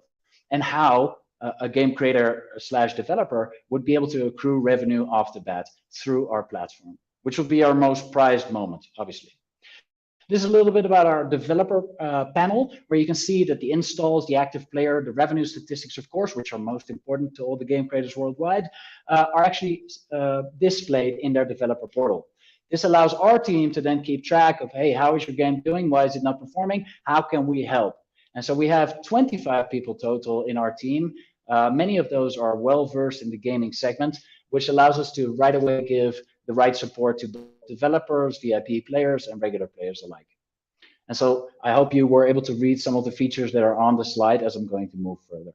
and how a game creator / developer would be able to accrue revenue off the bat through our platform, which will be our most prized moment, obviously. This is a little bit about our developer panel, where you can see that the installs, the active player, the revenue statistics, of course, which are most important to all the game creators worldwide, are actually displayed in their developer portal. This allows our team to then keep track of, hey, how is your game doing? Why is it not performing? How can we help? And so we have 25 people total in our team. Many of those are well-versed in the gaming segment, which allows us to right away give the right support to developers, VIP players, and regular players alike. And so I hope you were able to read some of the features that are on the slide as I'm going to move further.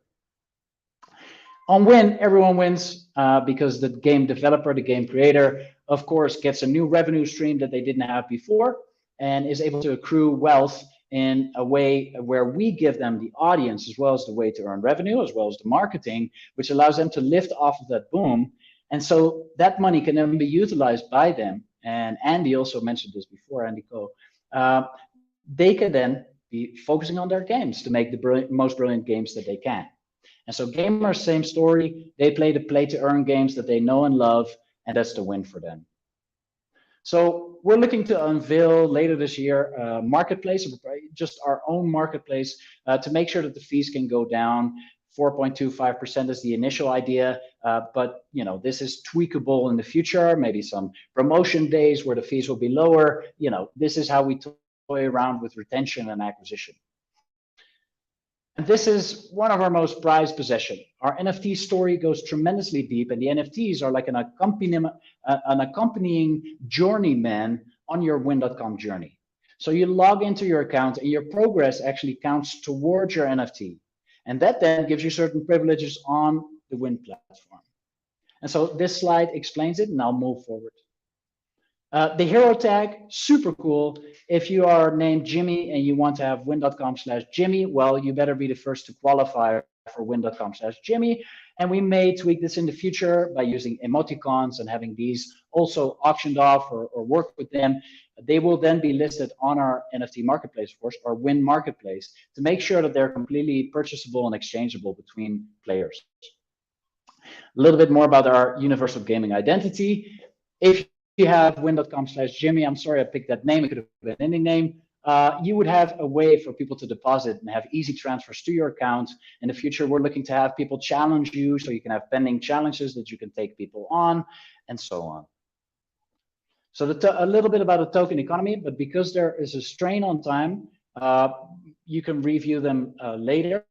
On Win, everyone wins because the game developer, the game creator, of course, gets a new revenue stream that they didn't have before and is able to accrue wealth in a way where we give them the audience as well as the way to earn revenue, as well as the marketing, which allows them to lift off of that boom. And so that money can then be utilized by them. And Andy also mentioned this before, Andy Ko. They can then be focusing on their games to make the most brilliant games that they can. And so gamers, same story. They play the play to earn games that they know and love, and that's the win for them. So we're looking to unveil later this year a marketplace, just our own marketplace, to make sure that the fees can go down. 4.25% is the initial idea, but this is tweakable in the future. Maybe some promotion days where the fees will be lower. This is how we toy around with retention and acquisition. And this is one of our most prized possessions. Our NFT story goes tremendously deep, and the NFTs are like an accompanying journeyman on your Win.com journey. So you log into your account, and your progress actually counts towards your NFT. And that then gives you certain privileges on the Win platform. And so this slide explains it, and I'll move forward. The hero tag, super cool. If you are named Jimmy and you want to have win.com/Jimmy, well, you better be the first to qualify for win.com/Jimmy. And we may tweak this in the future by using emoticons and having these also auctioned off or work with them. They will then be listed on our NFT marketplace, of course, our Win marketplace, to make sure that they're completely purchasable and exchangeable between players. A little bit more about our universal gaming identity. If you have win.com/Jimmy, I'm sorry I picked that name, it could have been any name. You would have a way for people to deposit and have easy transfers to your account. In the future, we're looking to have people challenge you, so you can have pending challenges that you can take people on, and so on. So a little bit about the token economy, but because there is a strain on time, you can review them later.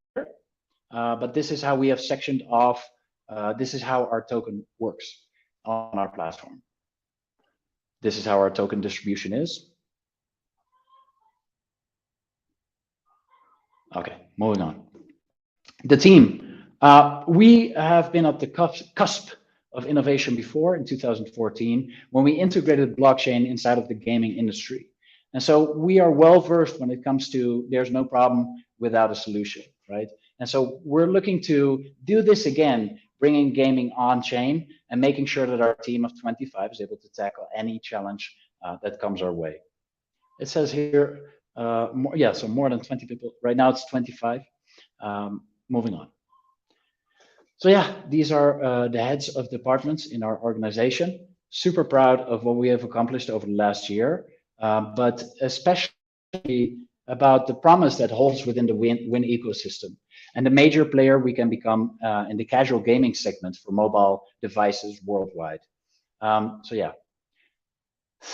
But this is how we have sectioned off. This is how our token works on our platform. This is how our token distribution is. Okay, moving on. The team. We have been at the cusp of innovation before in 2014 when we integrated blockchain inside of the gaming industry. And so we are well versed when it comes to there's no problem without a solution, right? And so we're looking to do this again, bringing gaming on chain and making sure that our team of 25 is able to tackle any challenge that comes our way. It says here, so more than 20 people. Right now it's 25. Moving on. So yeah, these are the heads of departments in our organization. Super proud of what we have accomplished over the last year, but especially about the promise that holds within the Win ecosystem and the major player we can become in the casual gaming segment for mobile devices worldwide. So yeah,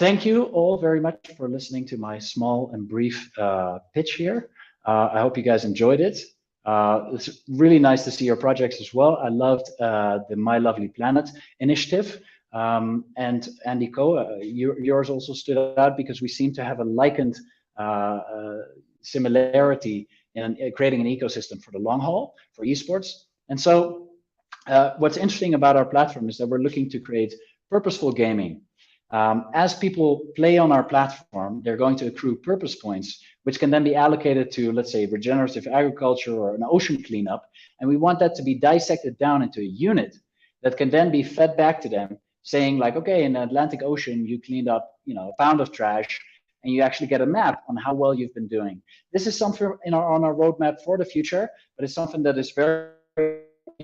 thank you all very much for listening to my small and brief pitch here. I hope you guys enjoyed it. It's really nice to see your projects as well. I loved the My Lovely Planet initiative. And Andy Ko, yours also stood out because we seem to have a likened similarity in creating an ecosystem for the long haul for esports. And so what's interesting about our platform is that we're looking to create purposeful gaming. As people play on our platform, they're going to accrue purpose points, which can then be allocated to, let's say, regenerative agriculture or an ocean cleanup. And we want that to be dissected down into a unit that can then be fed back to them, saying like, okay, in the Atlantic Ocean, you cleaned up, a pound of trash, and you actually get a map on how well you've been doing. This is something on our roadmap for the future, but it's something that is very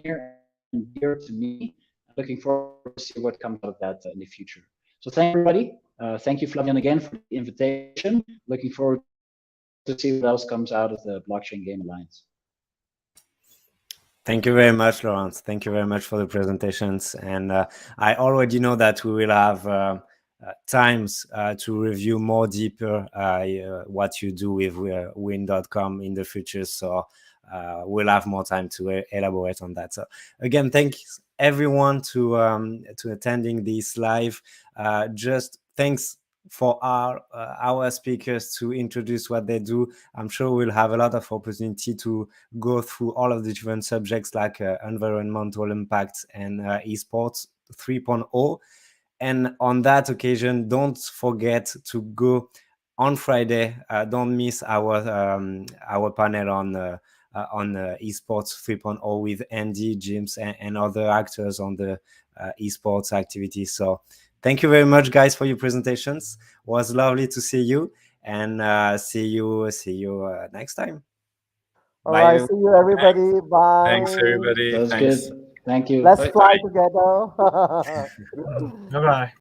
near and dear to me. I'm looking forward to see what comes out of that in the future. So thank you, everybody. Thank you, Flavian, again for the invitation. Looking forward to see what else comes out of the Blockchain Game Alliance. Thank you very much, Laurence. Thank you very much for the presentations. And I already know that we will have times to review more deeper what you do with win.com in the future. So we'll have more time to elaborate on that. So again, thanks everyone to attending this live. Just thanks for our speakers to introduce what they do. I'm sure we'll have a lot of opportunity to go through all of the different subjects like environmental impact and esports 3.0. And on that occasion, don't forget to go on Friday. Don't miss our panel on esports 3.0 with Andy, James, and other actors on the esports activities. So thank you very much, guys, for your presentations. It was lovely to see you, and see you next time. All Bye, right, everyone. see you everybody. Bye. Thanks, everybody. That's Thanks. good. Thank you. Let's Bye. fly together. Bye bye.